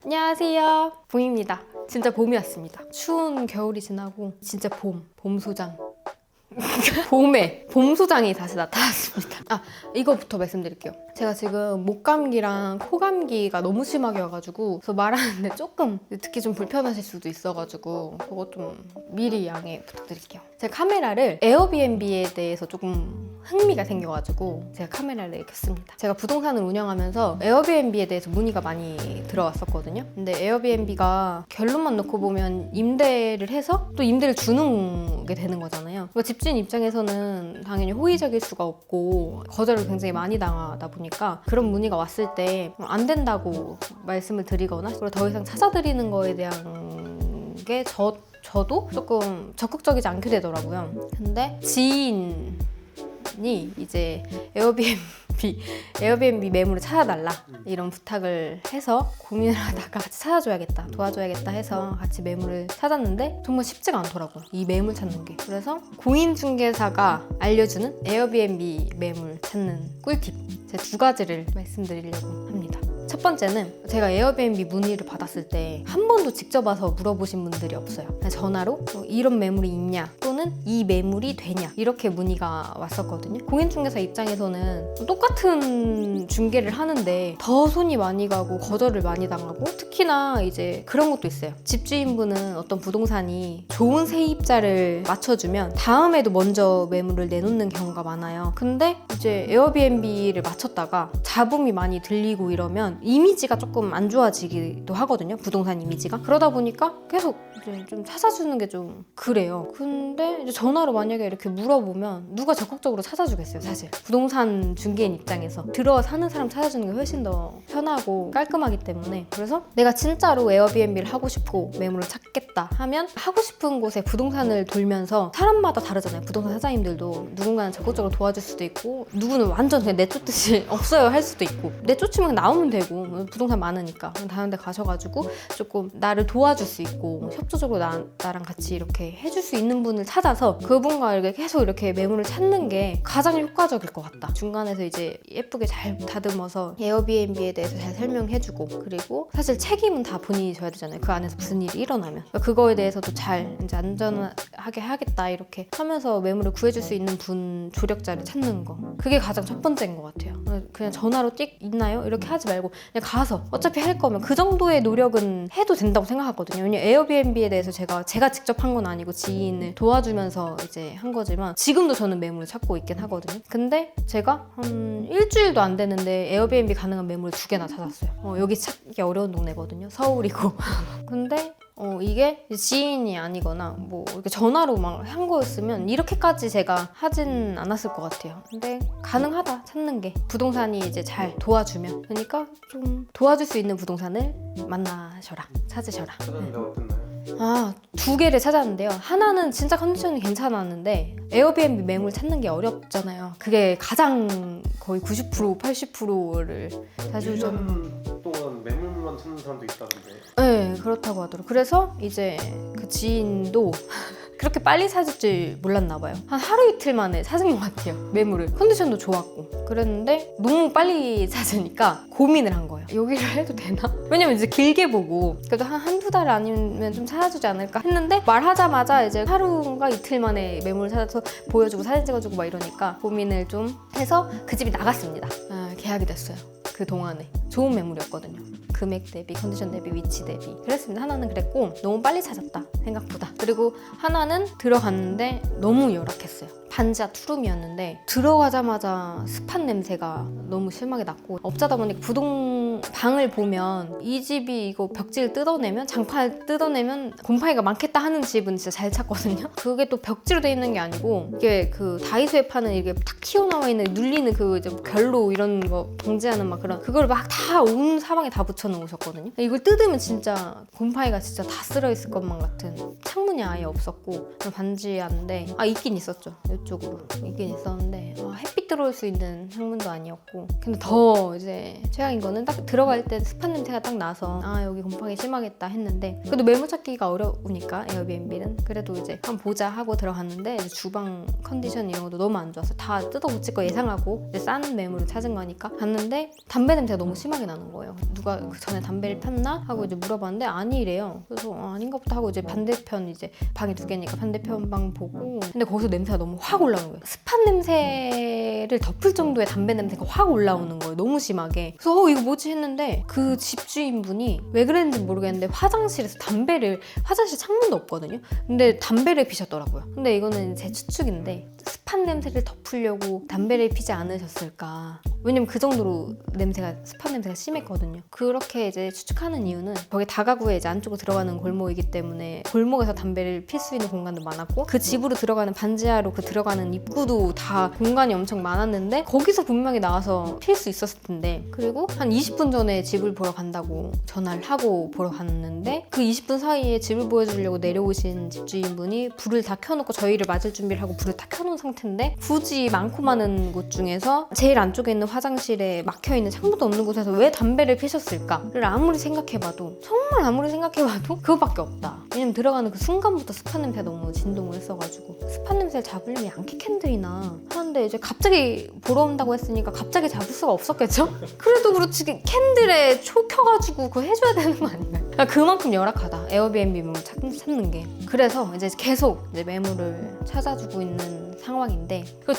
안녕하세요, 봄입니다. 진짜 봄이 왔습니다. 추운 겨울이 지나고 진짜 봄소장. 봄소장이 다시 나타났습니다. 이거부터 말씀드릴게요. 제가 지금 목감기랑 코감기가 너무 심하게 와가지고 그래서 말하는데 조금 듣기 좀 불편하실 수도 있어가지고 그거 좀 미리 양해 부탁드릴게요. 제가 카메라를 에어비앤비에 대해서 조금 흥미가 생겨가지고 제가 카메라를 켰습니다. 제가 부동산을 운영하면서 에어비앤비에 대해서 문의가 많이 들어왔었거든요. 근데 에어비앤비가 결론만 놓고 보면 임대를 해서 또 임대를 주는 게 되는 거잖아요. 그러니까 집주인 입장에서는 당연히 호의적일 수가 없고 거절을 굉장히 많이 당하다 보니까 그런 문의가 왔을 때 안 된다고 말씀을 드리거나 그리고 더 이상 찾아드리는 거에 대한 게 저도 조금 적극적이지 않게 되더라고요. 근데 지인이 이제 에어비앤비 매물을 찾아달라 이런 부탁을 해서 고민을 하다가 같이 찾아줘야겠다, 도와줘야겠다 해서 같이 매물을 찾았는데 정말 쉽지가 않더라고요, 이 매물 찾는 게. 그래서 공인중개사가 알려주는 에어비앤비 매물 찾는 꿀팁, 제 두 가지를 말씀드리려고 합니다. 첫 번째는 제가 에어비앤비 문의를 받았을 때 한 번도 직접 와서 물어보신 분들이 없어요. 그냥 전화로 이런 매물이 있냐 또는 이 매물이 되냐 이렇게 문의가 왔었거든요. 공인중개사 입장에서는 똑같은 중개를 하는데 더 손이 많이 가고 거절을 많이 당하고, 특히나 이제 그런 것도 있어요. 집주인분은 어떤 부동산이 좋은 세입자를 맞춰주면 다음에도 먼저 매물을 내놓는 경우가 많아요. 근데 이제 에어비앤비를 맞췄다가 잡음이 많이 들리고 이러면 이미지가 조금 안 좋아지기도 하거든요, 부동산 이미지가. 그러다 보니까 계속 이제 좀 찾아주는 게 좀 그래요. 근데 이제 전화로 만약에 이렇게 물어보면 누가 적극적으로 찾아주겠어요, 사실. 부동산 중개인 입장에서 들어와 사는 사람 찾아주는 게 훨씬 더 편하고 깔끔하기 때문에. 그래서 내가 진짜로 에어비앤비를 하고 싶고 매물을 찾겠다 하면 하고 싶은 곳에 부동산을 돌면서, 사람마다 다르잖아요, 부동산 사장님들도. 누군가는 적극적으로 도와줄 수도 있고 누구는 완전 그냥 내쫓듯이 없어요 할 수도 있고, 내쫓으면 나오면 되고 부동산 많으니까 다른 데 가셔가지고 조금 나를 도와줄 수 있고 협조적으로 나랑 같이 이렇게 해줄 수 있는 분을 찾아서 그분과 이렇게 계속 이렇게 매물을 찾는 게 가장 효과적일 것 같다. 중간에서 이제 예쁘게 잘 다듬어서 에어비앤비에 대해서 잘 설명해주고, 그리고 사실 책임은 다 본인이 져야 되잖아요, 그 안에서 무슨 일이 일어나면. 그러니까 그거에 대해서도 잘 이제 안전하게 하겠다 이렇게 하면서 매물을 구해줄 수 있는 분, 조력자를 찾는 거, 그게 가장 첫 번째인 것 같아요. 그냥 전화로 띡 있나요? 이렇게 하지 말고 그냥 가서 어차피 할 거면 그 정도의 노력은 해도 된다고 생각하거든요. 왜냐면 에어비앤비에 대해서 제가 직접 한 건 아니고 지인을 도와주면서 이제 한 거지만 지금도 저는 매물을 찾고 있긴 하거든요. 근데 제가 한 일주일도 안 되는데 에어비앤비 가능한 매물을 2개나 찾았어요. 여기 찾기 어려운 동네거든요, 서울이고. 근데 이게 지인이 아니거나 뭐 이렇게 전화로 막 한 거였으면 이렇게까지 제가 하진 않았을 것 같아요. 근데 가능하다, 찾는 게. 부동산이 이제 잘 도와주면. 그러니까 좀 도와줄 수 있는 부동산을 만나셔라, 찾으셔라. 찾았는데 어땠나요? 2개를 찾았는데요. 하나는 진짜 컨디션이 괜찮았는데 에어비앤비 매물 찾는 게 어렵잖아요. 그게 가장 거의 90%, 80%를 자주 1년 동안 매물만 찾는 사람도 있다던데. 네, 그렇다고 하더라고요. 그래서 이제 그 지인도 그렇게 빨리 찾을 줄 몰랐나 봐요. 한 하루 이틀 만에 찾은 것 같아요, 매물을. 컨디션도 좋았고. 그랬는데 너무 빨리 찾으니까 고민을 한 거예요. 여기를 해도 되나? 왜냐면 이제 길게 보고 그래도 한두 달 아니면 좀 찾아주지 않을까 했는데, 말하자마자 이제 하루인가 이틀 만에 매물을 찾아서 보여주고 사진 찍어주고 막 이러니까 고민을 좀 해서 그 집이 나갔습니다. 계약이 됐어요. 그 동안에 좋은 매물이었거든요. 금액 대비, 컨디션 대비, 위치 대비. 그랬습니다. 하나는 그랬고 너무 빨리 찾았다, 생각보다. 그리고 하나는 들어갔는데 너무 열악했어요. 반지하 투룸이었는데 들어가자마자 습한 냄새가 너무 심하게 났고, 업자다 보니까 방을 보면 이 집이 이거 벽지를 뜯어내면, 장판을 뜯어내면 곰팡이가 많겠다 하는 집은 진짜 잘 찾거든요. 그게 또 벽지로 돼 있는 게 아니고 이게 그 다이소에 파는 이게 탁 튀어나와 있는 눌리는 그 이제 결로 이런 거 방지하는 막 그런 그걸 막 다 온 사방에 다 붙여 놓으셨거든요. 이걸 뜯으면 진짜 곰팡이가 진짜 다 쓸어 있을 것만 같은. 창문이 아예 없었고 반지하인데 있긴 있었죠. 이쪽으로 있긴 있었는데 햇빛 들어올 수 있는 창문도 아니었고. 근데 더 이제 최악인 거는 딱 들어가 들어갈 때 스팟 냄새가 딱 나서 아 여기 곰팡이 심하겠다 했는데 그래도 매물 찾기가 어려우니까 에어비앤비는 그래도 이제 한번 보자 하고 들어갔는데 이제 주방 컨디션 이런 것도 너무 안 좋았어. 다 뜯어고칠 거 예상하고 이제 싼 매물을 찾은 거니까 갔는데 담배 냄새가 너무 심하게 나는 거예요. 누가 그 전에 담배를 폈나 하고 이제 물어봤는데 아니래요. 그래서 아닌가 보다 하고 이제 반대편 이제 방이 2개니까 반대편 방 보고 근데 거기서 냄새가 너무 확 올라오는 거예요. 스팟 냄새를 덮을 정도의 담배 냄새가 확 올라오는 거예요. 너무 심하게. 그래서 이거 뭐지 했는데 그 집주인분이 왜 그랬는지 모르겠는데 화장실에서 화장실 창문도 없거든요. 근데 담배를 피셨더라고요. 근데 이거는 제 추측인데 스팟 냄새를 덮으려고 담배를 피지 않으셨을까. 왜냐면 그 정도로 스팟 냄새가 심했거든요. 그렇게 이제 추측하는 이유는 거기 다가구에 이제 안쪽으로 들어가는 골목이기 때문에 골목에서 담배를 필 수 있는 공간도 많았고 그 집으로 들어가는 반지하로 그 들어가는 입구도 다 공간이 엄청 많았는데 거기서 분명히 나와서 필 수 있었을 텐데 그리고 한 20분 전에 집을 보러 간다고 전화를 하고 보러 갔는데 그 20분 사이에 집을 보여주려고 내려오신 집주인분이 불을 다 켜놓고 저희를 맞을 준비를 하고 불을 다 켜놓은 상태인데 굳이 많고 많은 곳 중에서 제일 안쪽에 있는 화장실에 막혀있는 창문도 없는 곳에서 왜 담배를 피셨을까를 정말 아무리 생각해봐도 그거밖에 없다. 왜냐면 들어가는 그 순간부터 스팟 냄새가 너무 진동을 했어가지고 스팟 냄새를 잡으려면 양키 캔들이나 하는데 이제 갑자기 보러 온다고 했으니까 갑자기 잡을 수가 없었겠죠? 그래도 그렇지 캔들에 초 켜가지고 그거 해줘야 되는 거 아닌가요? 그러니까 그만큼 열악하다. 에어비앤비 매물 찾는 게. 그래서 이제 계속 이제 매물을 찾아주고 있는 상황인데 그리고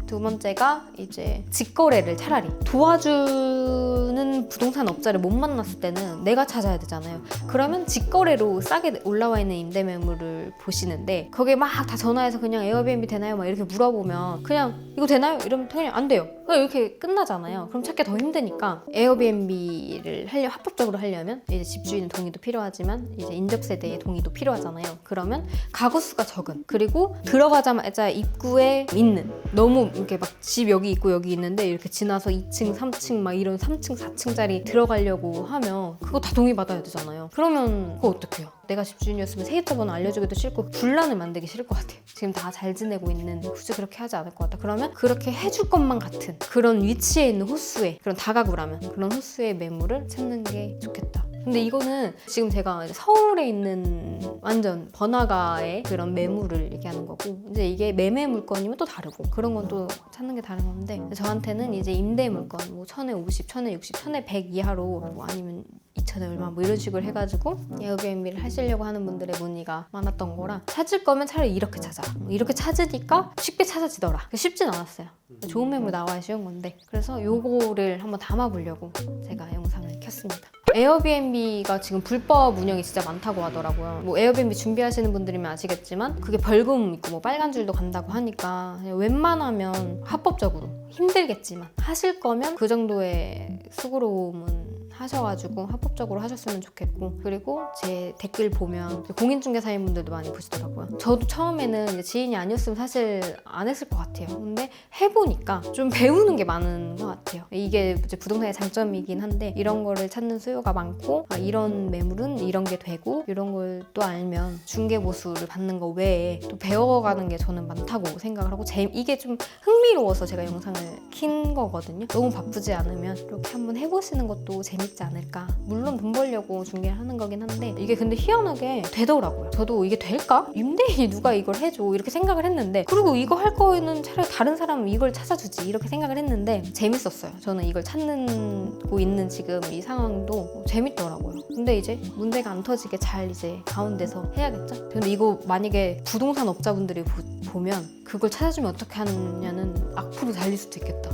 두 번째가 이제 직거래를 차라리 도와주는 부동산 업자를 못 만났을 때는 내가 찾아야 되잖아요. 그러면 직거래로 싸게 올라와 있는 임대 매물을 보시는데 거기에 막 다 전화해서 그냥 에어비앤비 되나요? 막 이렇게 물어보면 그냥 이거 되나요? 이러면 그냥 안 돼요. 그냥 이렇게 끝나잖아요. 그럼 찾기 더 힘드니까 에어비앤비를 합법적으로 하려면 이제 집주인의 동의도 필요하지만 이제 인접세대의 동의도 필요하잖아요. 그러면 가구 수가 적은 그리고 들어가자마자 입구에 있는 너무 이렇게 막 집 여기 있고 여기 있는데 이렇게 지나서 2층, 3층 막 이런 3층, 4층짜리 들어가려고 하면 그거 다 동의받아야 되잖아요. 그러면 그거 어떡해요? 내가 집주인이었으면 세입자번호 알려주기도 싫고 분란을 만들기 싫을 것 같아요. 지금 다 잘 지내고 있는데 굳이 그렇게 하지 않을 것 같다. 그러면 그렇게 해줄 것만 같은 그런 위치에 있는 호수에 그런 다가구라면 그런 호수의 매물을 찾는 게 좋겠다. 근데 이거는 지금 제가 서울에 있는 완전 번화가의 그런 매물을 얘기하는 거고 이제 이게 매매 물건이면 또 다르고 그런 건 또 찾는 게 다른 건데 저한테는 이제 임대 물건 뭐 1000에 50, 1000에 60, 1000에 100 이하로 뭐 아니면 2천에 얼마 뭐 이런 식으로 해가지고 에어비앤비를 하시려고 하는 분들의 문의가 많았던 거라 찾을 거면 차라리 이렇게 찾아. 이렇게 찾으니까 쉽게 찾아지더라. 쉽진 않았어요. 좋은 매물 나와야 쉬운 건데 그래서 요거를 한번 담아보려고 제가 영상을 켰습니다. 에어비앤비가 지금 불법 운영이 진짜 많다고 하더라고요. 뭐 에어비앤비 준비하시는 분들이면 아시겠지만 그게 벌금 있고 뭐 빨간 줄도 간다고 하니까 그냥 웬만하면 합법적으로 힘들겠지만 하실 거면 그 정도의 수고로움은 하셔가지고 합법적으로 하셨으면 좋겠고 그리고 제 댓글 보면 공인중개사인 분들도 많이 보시더라고요. 저도 처음에는 이제 지인이 아니었으면 사실 안 했을 것 같아요. 근데 해보니까 좀 배우는 게 많은 것 같아요. 이게 이제 부동산의 장점이긴 한데 이런 거를 찾는 수요가 많고 이런 매물은 이런 게 되고 이런 걸 또 알면 중개보수를 받는 거 외에 또 배워가는 게 저는 많다고 생각을 하고 이게 좀 흥미로워서 제가 영상을 킨 거거든요. 너무 바쁘지 않으면 이렇게 한번 해보시는 것도 재밌지 않을까. 물론 돈 벌려고 중개를 하는 거긴 한데 이게 근데 희한하게 되더라고요. 저도 이게 될까? 임대인이 누가 이걸 해줘 이렇게 생각을 했는데 그리고 이거 할 거에는 차라리 다른 사람은 이걸 찾아주지 이렇게 생각을 했는데 재밌었어요. 저는 이걸 찾고 있는 지금 이 상황도 재밌더라고요. 근데 이제 문제가 안 터지게 잘 이제 가운데서 해야겠죠? 근데 이거 만약에 부동산 업자분들이 보면 그걸 찾아주면 어떻게 하느냐는 악플이 달릴 수도 있겠다.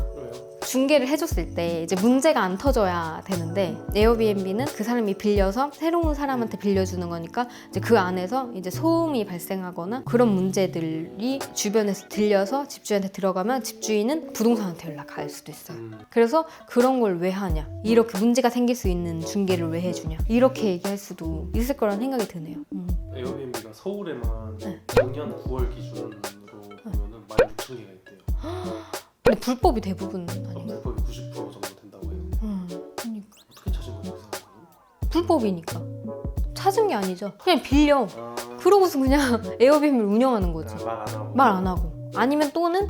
중개를 해줬을 때 이제 문제가 안 터져야 되는데 에어비앤비는 그 사람이 빌려서 새로운 사람한테 빌려주는 거니까 이제 그 안에서 이제 소음이 발생하거나 그런 문제들이 주변에서 들려서 집주인한테 들어가면 집주인은 부동산한테 연락할 수도 있어요. 그래서 그런 걸 왜 하냐 이렇게 문제가 생길 수 있는 중개를 왜 해주냐 이렇게 얘기할 수도 있을 거라는 생각이 드네요. 에어비앤비가 서울에만 작년 9월 기준으로 보면은 16,000개가 있대요. 근데 불법이 대부분 아닌가요? 불법이 90% 정도 된다고 해요. 그러니까. 어떻게 찾은 거예요? 불법이니까. 찾은 게 아니죠. 그냥 빌려. 그러고서 그냥 에어비앤비를 운영하는 거지. 말 안 하고. 말 안 하고. 아니면 또는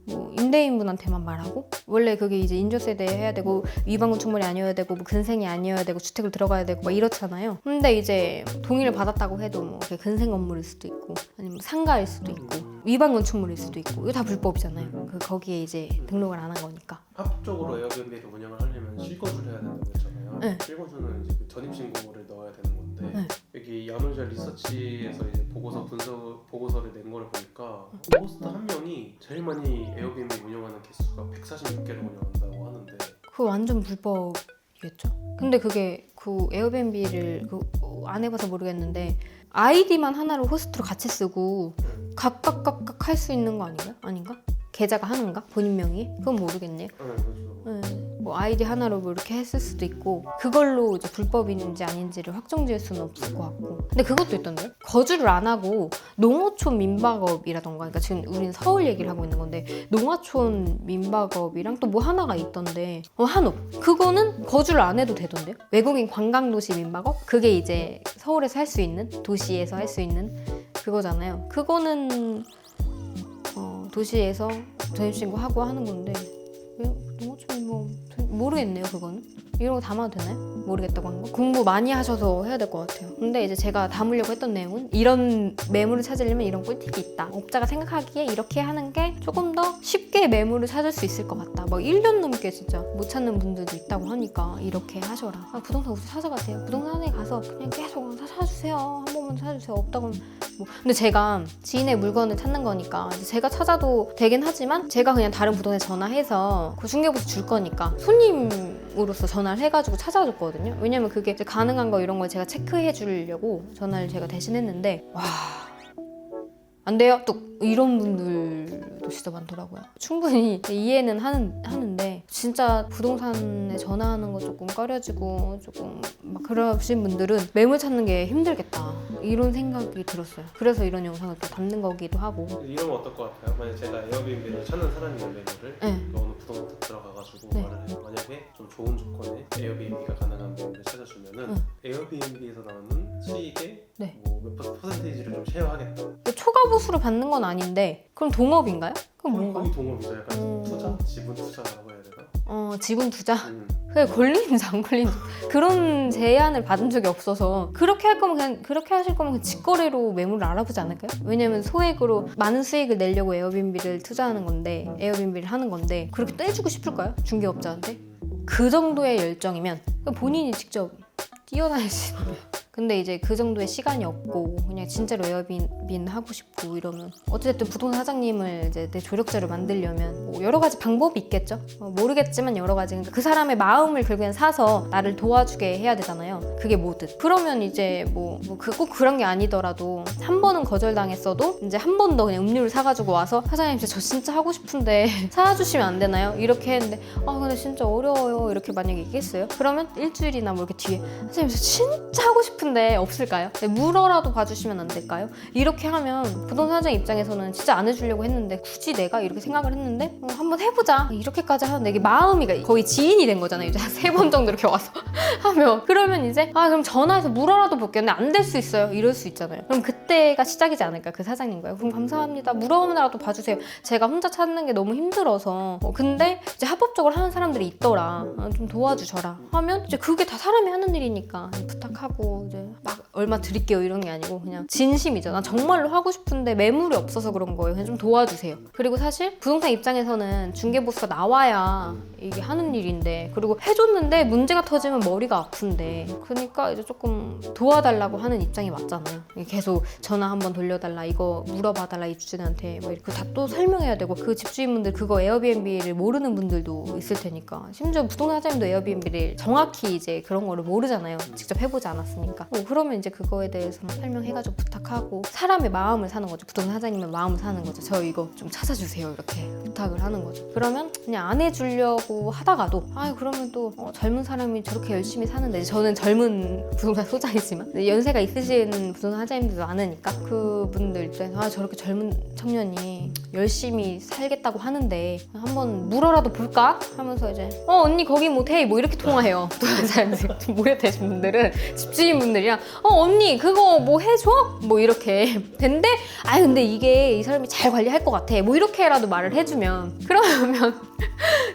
뭐 임대인분한테만 말하고 원래 그게 이제 인조세대 해야 되고 위반건축물이 아니어야 되고 뭐 근생이 아니어야 되고 주택을 들어가야 되고 막 이렇잖아요. 근데 이제 동의를 받았다고 해도 뭐 그게 근생 건물일 수도 있고 아니면 상가일 수도 있고 위반 건축물일 수도 있고 이거 다 불법이잖아요. 거기에 이제 등록을 안 한 거니까. 합법적으로 에어비앤비를 운영을 하려면 실거주를 해야 된다고 했잖아요. 네. 실거주는 이제 그 전입신고를 넣어야 되는 건데 네. 여기 야놀자 리서치에서 이제 보고서를 낸 거를 보니까 호스트 한 명이 제일 많이 에어비앤비 운영하는 개수가 146개를 운영한다고 하는데 그거 완전 불법이겠죠. 근데 그게 그 에어비앤비를 안 해봐서 모르겠는데 아이디만 하나로 호스트로 같이 쓰고 각각 할 수 있는 거 아닌가? 계좌가 하나인가? 본인 명의? 그건 모르겠네요. 그렇죠. 뭐 아이디 하나로 뭐 이렇게 했을 수도 있고 그걸로 이제 불법인지 아닌지를 확정지을 수는 없을 것 같고 근데 그것도 있던데요? 거주를 안 하고 농어촌 민박업이라던가 그러니까 지금 우리는 서울 얘기를 하고 있는 건데 농어촌 민박업이랑 또 뭐 하나가 있던데 한옥 그거는 거주를 안 해도 되던데요? 외국인 관광도시 민박업? 그게 이제 서울에서 할 수 있는 도시에서 할 수 있는 그거잖아요. 그거는 도시에서 전입신고하고 하는 건데 농어촌 뭐 모르겠네요. 그거는 이런 거 담아도 되나요? 모르겠다고 하는 거 공부 많이 하셔서 해야 될 것 같아요. 근데 이제 제가 담으려고 했던 내용은 이런 매물을 찾으려면 이런 꿀팁이 있다. 업자가 생각하기에 이렇게 하는 게 조금 더 쉽게 매물을 찾을 수 있을 것 같다. 막 1년 넘게 진짜 못 찾는 분들도 있다고 하니까 이렇게 하셔라. 부동산 우선 찾아가세요. 부동산에 가서 그냥 계속 찾아주세요. 한 번만 찾아주세요. 없다고 하면 뭐. 근데 제가 지인의 물건을 찾는 거니까 제가 찾아도 되긴 하지만 제가 그냥 다른 부동산에 전화해서 그 중개보수 줄 거니까 손님으로서 전화를 해가지고 찾아줬거든요. 왜냐면 그게 이제 가능한 거 이런 걸 제가 체크해 주려고 전화를 제가 대신 했는데 와 안 돼요? 또 이런 분들도 진짜 많더라고요. 충분히 이해는 하는데 진짜 부동산에 전화하는 거 조금 꺼려지고 조금 막 그러신 분들은 매물 찾는 게 힘들겠다 이런 생각이 들었어요. 그래서 이런 영상을 또 담는 거기도 하고. 이러면 어떨 것 같아요? 만약 제가 에어비앤비를 찾는 사람이면 매물을 어느 부동산 딱 들어가가지고 말을 해요. 만약에 좀 좋은 조건에 에어비앤비가 가능한 매물을 찾아주면은 에어비앤비에서 나오는 수익의 뭐 몇 퍼센테이지를 좀 쉐어하겠다. 초과 보수로 받는 건 아닌데 그럼 동업인가요? 그럼 뭔가? 거의 동업이죠. 약간 투자, 지분 투자라고 해야 되나? 지분 투자? 그게 걸리는지 안 걸리는지 그런 제안을 받은 적이 없어서 그렇게 할 거면 그냥 그렇게 하실 거면 그냥 직거래로 매물을 알아보지 않을까요? 왜냐면 소액으로 많은 수익을 내려고 에어비앤비를 투자하는 건데 에어비앤비를 하는 건데 그렇게 떼주고 싶을까요? 중개업자한테? 그 정도의 열정이면 본인이 직접 뛰어다닐 수 있는데 근데 이제 그 정도의 시간이 없고 그냥 진짜로 에어비앤비 하고 싶고 이러면 어쨌든 부동산 사장님을 이제 내 조력자로 만들려면 뭐 여러 가지 방법이 있겠죠. 모르겠지만 여러 가지 그러니까 그 사람의 마음을 결국엔 사서 나를 도와주게 해야 되잖아요. 그게 뭐든 그러면 이제 꼭 그런 게 아니더라도 한 번은 거절당했어도 이제 한 번 더 그냥 음료를 사가지고 와서 사장님 저 진짜 하고 싶은데 사주시면 안 되나요? 이렇게 했는데 근데 진짜 어려워요 이렇게 만약에 얘기했어요. 그러면 일주일이나 뭐 이렇게 뒤에 사장님 저 진짜 하고 싶은데 없을까요? 물어라도 봐주시면 안 될까요? 이렇게 하면 부동산 사장 입장에서는 진짜 안 해주려고 했는데 굳이 내가 이렇게 생각을 했는데 한번 해보자 이렇게까지 하는데 이게 마음이 거의 지인이 된 거잖아요. 이제 한 3번 정도 이렇게 와서 하면 그러면 이제 그럼 전화해서 물어라도 볼게요. 근데 안 될 수 있어요. 이럴 수 있잖아요. 그럼 그때가 시작이지 않을까 그 사장님과요. 그럼 감사합니다. 물어라도 봐주세요. 제가 혼자 찾는 게 너무 힘들어서 근데 이제 합법적으로 하는 사람들이 있더라. 좀 도와주셔라 하면 이제 그게 다 사람이 하는 일이니까 부탁하고 이제 막 얼마 드릴게요 이런 게 아니고 그냥 진심이죠. 나 정말로 하고 싶은데 매물이 없어서 그런 거예요. 그냥 좀 도와주세요. 그리고 사실 부동산 입장에서는 중개보수가 나와야 이게 하는 일인데 그리고 해줬는데 문제가 터지면 머리가 아픈데 그러니까 이제 조금 도와달라고 하는 입장이 맞잖아요. 계속 전화 한번 돌려달라 이거 물어봐달라 이 주인한테 뭐 이렇게 다 또 설명해야 되고 그 집주인분들 그거 에어비앤비를 모르는 분들도 있을 테니까 심지어 부동산 사장님도 에어비앤비를 정확히 이제 그런 거를 모르잖아요. 직접 해보지 않았으니까 그러면 이제 그거에 대해서 설명해가지고 부탁하고 사람의 마음을 사는 거죠. 부동산 사장님의 마음을 사는 거죠. 저 이거 좀 찾아주세요 이렇게 부탁을 하는 거죠. 그러면 그냥 안 해주려고 하다가도 그러면 또 젊은 사람이 저렇게 열심히 사는데 저는 젊은 부동산 소장이지만 연세가 있으신 부동산 사장님들도 많으니까 그분들 입장에서 저렇게 젊은 청년이 열심히 살겠다고 하는데 한번 물어라도 볼까? 하면서 이제 언니 거기 뭐 돼? 뭐 이렇게 통화해요. 부동산 사장님들 모여 되신 분들은 집주인분들이랑 언니 그거 뭐 해줘? 뭐 이렇게 된대. 아 근데 이게 이 사람이 잘 관리할 것 같아. 뭐 이렇게라도 말을 해주면 그러면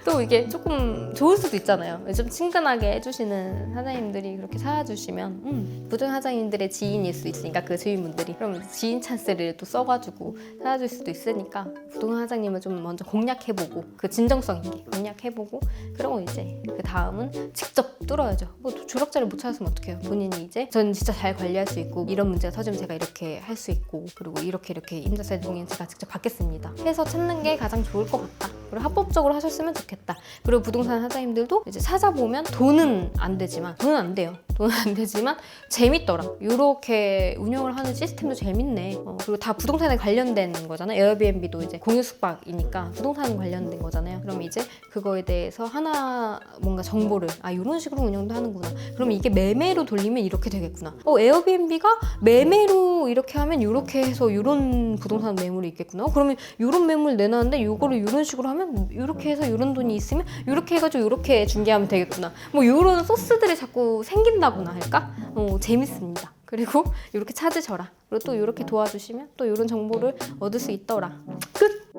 또 이게 조금 좋을 수도 있잖아요. 좀 친근하게 해주시는 사장님들이 그렇게 사주시면 부동 사장님들의 지인일 수 있으니까 그 주인분들이 그러면 지인 찬스를 또 써가지고 사줄 수도 있으니까 부동 사장님을 좀 먼저 공략해보고 그 진정성 있게 공략해보고 그러고 이제 그 다음은 직접 뚫어야죠. 뭐 조력자를 못 찾았으면 어떡해요. 본인이 이제 전 진짜 잘 관리할 수 있고 이런 문제가 터지면 제가 이렇게 할 수 있고 그리고 이렇게 임대차 동의는 제가 직접 받겠습니다 해서 찾는 게 가장 좋을 것 같다. 그리고 합법적으로 하셨으면 좋겠다. 그리고 부동산 사장님들도 이제 찾아보면 돈은 안 되지만 돈은 안 돼요. 돈은 안 되지만 재밌더라. 이렇게 운영을 하는 시스템도 재밌네. 그리고 다 부동산에 관련된 거잖아요. 에어비앤비도 이제 공유 숙박이니까 부동산 관련된 거잖아요. 그럼 이제 그거에 대해서 하나 뭔가 정보를 이런 식으로 운영도 하는구나. 그럼 이게 매매로 돌리면 이렇게 되겠구나. 에어비앤비가 매매로 이렇게 하면 이렇게 해서 이런 부동산 매물이 있겠구나. 그러면 이런 매물 내놨는데 이거를 이런 식으로 하면 이렇게 해서 이런 돈이 있으면 이렇게 해가지고 이렇게 중개하면 되겠구나. 뭐 이런 소스들이 자꾸 생긴다거나 할까? 재밌습니다. 그리고 이렇게 찾으셔라. 그리고 또 이렇게 도와주시면 또 이런 정보를 얻을 수 있더라. 끝!